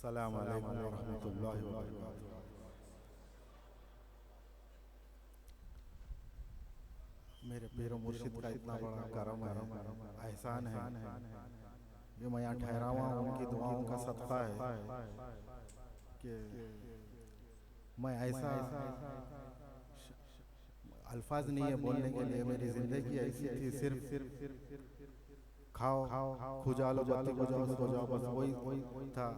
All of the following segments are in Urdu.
السلام علیکم ورحمۃ اللہ وبرکاتہ۔ میرے پیر و مرشد کا اتنا بڑا کرم ہے، احسان ہے کہ میں یہاں ٹھہرا ہوا ہوں، ان کی دعاؤں کا صدقہ ہے کہ میں ایسا الفاظ نہیں ہے بولنے کے لیے۔ میری زندگی ایسی تھی، صرف کھاؤ کھجالو بتی بجاؤ سو جاؤ، بس وہی تھا۔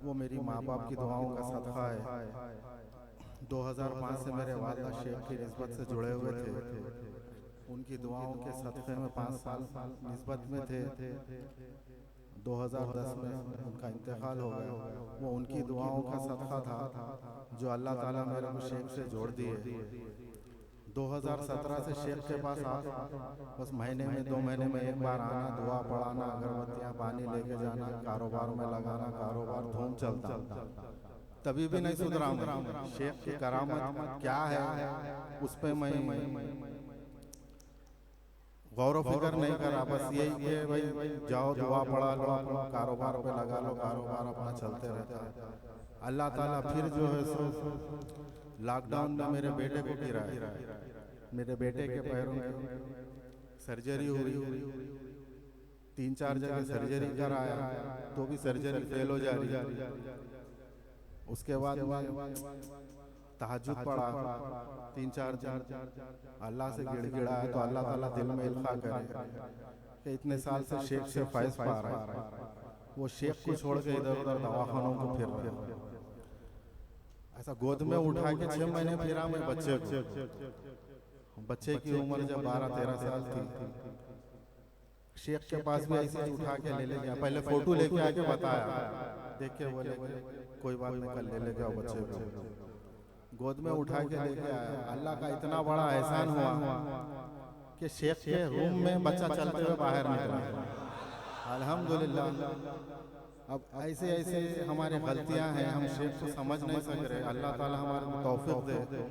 وہ میری ماں باپ کی دعاؤں کا صدقہ ہے۔ 2005 سے میرے والدہ شیخ کی نسبت سے جڑے ہوئے تھے، ان کی دعاؤں کے صدقے میں 5 سال نسبت میں تھے۔ 2010 میں ان کا انتقال ہو گیا۔ وہ ان کی دعاؤں کا صدقہ تھا جو اللہ تعالیٰ میرے کو شیخ سے جوڑ دیے۔ 2017 سے شیخ کے پاس بس مہینے میں 2 مہینے میں ایک بار آنا، دعا پڑھانا، اگربتیاں پانی لے کے جانا، کاروبار میں لگانا، کاروبار دھوم چلتا۔ تبھی بھی نہیں سدھرا میں۔ شیخ کی کرامت کیا ہے اس پہ میں غور و فکر نہیں کرا، بس یہی کہ بھائی جاؤ دعا پڑھا لو، کاروبار پہ لگا لو، کاروبار اپنا چلتے رہتا ہے۔ اللہ تعالیٰ پھر جو ہے سو لاک ڈاؤن میں میرے بیٹے کو گرایا۔ میرے بیٹے کے پیروں میں سرجری ہوئی، 3-4 جگہ سرجری کرایا تو بھی سرجری فیل ہو جا رہی۔ اس کے بعد تہجد پڑھا 3-4 دن، اللہ سے گڑ گڑایا تو اللہ تعالیٰ دل میں القاء کرے کہ اتنے سال سے شیخ سے فیض پا رہا ہے، وہ شیخ کو چھوڑ کے ادھر ادھر دواخانوں کو پھر رہا۔ ایسا گود میں اٹھا کے 6 مہینے پھرا میں بچے کی عمر جب 12-13 سال تھی۔ شیخ کے پاس بھی ایسے اٹھا کے لے گیا، پہلے فوٹو لے کے آ کے بتایا، دیکھ کے بولے کوئی بات نہیں، کل لے گیا بچے کو۔ گود میں اٹھا کے لے کے آیا۔ اللہ کا اتنا بڑا احسان ہوا کہ شیخ کے روم میں بچہ چلتے ہوئے باہر نکلا۔ الحمدللہ۔ اب ایسے ہمارے غلطیاں ہیں، ہم شیخ کو سمجھ نہیں سک رہے۔ اللہ تعالیٰ ہمارے کو توفیق دے۔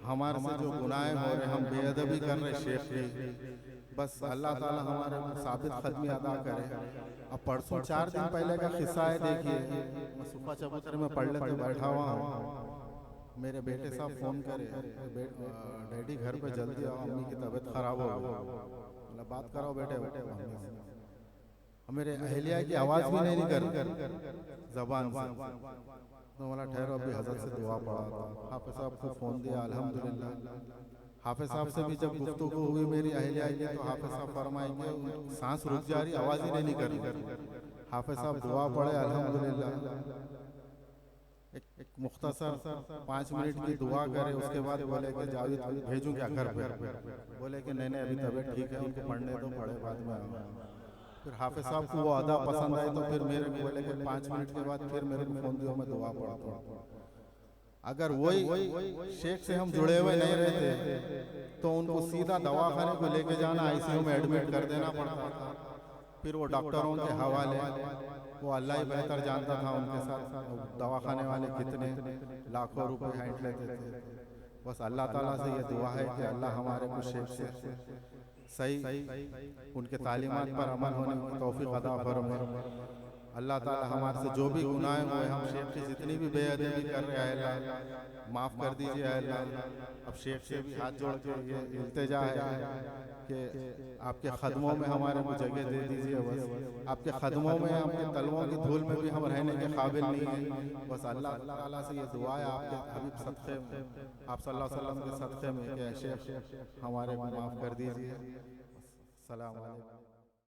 ہمارے سے جو گناہ ہو رہے، ہم بے ادبی کر رہے شیخ کی، بس اللہ تعالیٰ ہمارے کو ثابت قدمی عطا کرے۔ اب پرسوں 4 دن پہلے کا قصہ ہے، دیکھیے میں صبح چبوتر میں پڑھ لیتے بیٹھا ہوا ہوں، میرے بیٹے صاحب فون کرے، ڈیڈی گھر پہ جلدی آؤ، امی کی طبیعت خراب ہو گئی۔ بات کراؤ بیٹے میرے اہلیہ کی آواز بھی نہیں نکل زبان سے، تو بولا ٹھہرو ابھی حضرت سے دعا پڑھا تھا۔ حافظ صاحب کو فون دیا، الحمدللہ۔ حافظ صاحب سے بھی جب گفتگو ہوئی میری اہلیہ کی، تو حافظ صاحب فرمائیں کہ سانس رک جا رہی، آواز ہی نہیں نکل۔ حافظ صاحب دعا پڑھے، الحمدللہ۔ ایک مختصر 5 منٹ کی دعا کرے، اس کے بعد بولے کہ جاوید بھیجوں کیا گھر پہ؟ بولے کہ نہیں ابھی طبیعت ٹھیک ہے، ان کو پڑھنے دو، پڑھے بعد میں آؤں۔ پھر حافظ صاحب کو وہ ادا پسند آئی، تو پھر میرے کو بولے کہ 5 منٹ کے بعد پھر میرے کو فون دیو، میں دعا پڑھتا ہوں۔ اگر وہی شیخ سے ہم جڑے ہوئے نہیں رہتے تو ان کو سیدھا دواخانے کو لے کے جانا، آئی سی یو میں ایڈمٹ کر دینا پڑتا تھا۔ پھر وہ ڈاکٹروں کے حوالے، وہ اللہ ہی بہتر جانتا تھا ان کے ساتھ دواخانے والے کتنے لاکھوں روپے ہینٹ لیتے تھے۔ بس اللہ تعالیٰ سے یہ دعا ہے کہ اللہ ہمارے کو شیخ سے صحیح ان کے تعلیمات پر عمل ہونے کی توفیق عطا فرمائے۔ اللہ تعالیٰ ہمارے سے جو بھی گناہ ہوئے، ہم شیخ کی جتنی بھی بے ادبی کر رہے ہیں، اللہ معاف کر دیجئے اللہ۔ اب شیخ سے بھی ہاتھ جوڑ کے یہ التجا ہے کہ آپ کے قدموں میں ہمارے کو جگہ دے دیجئے، بس آپ کے قدموں میں، آپ کے تلووں کی دھول میں بھی ہم رہنے کے قابل نہیں ہیں۔ بس اللہ تعالیٰ سے یہ دعا ہے آپ کے حبیب صدقے میں، آپ صلی اللہ علیہ وسلم کے صدقے میں، کہ شیخ ہمارے کو معاف کر دیجئے۔ السلام علیکم۔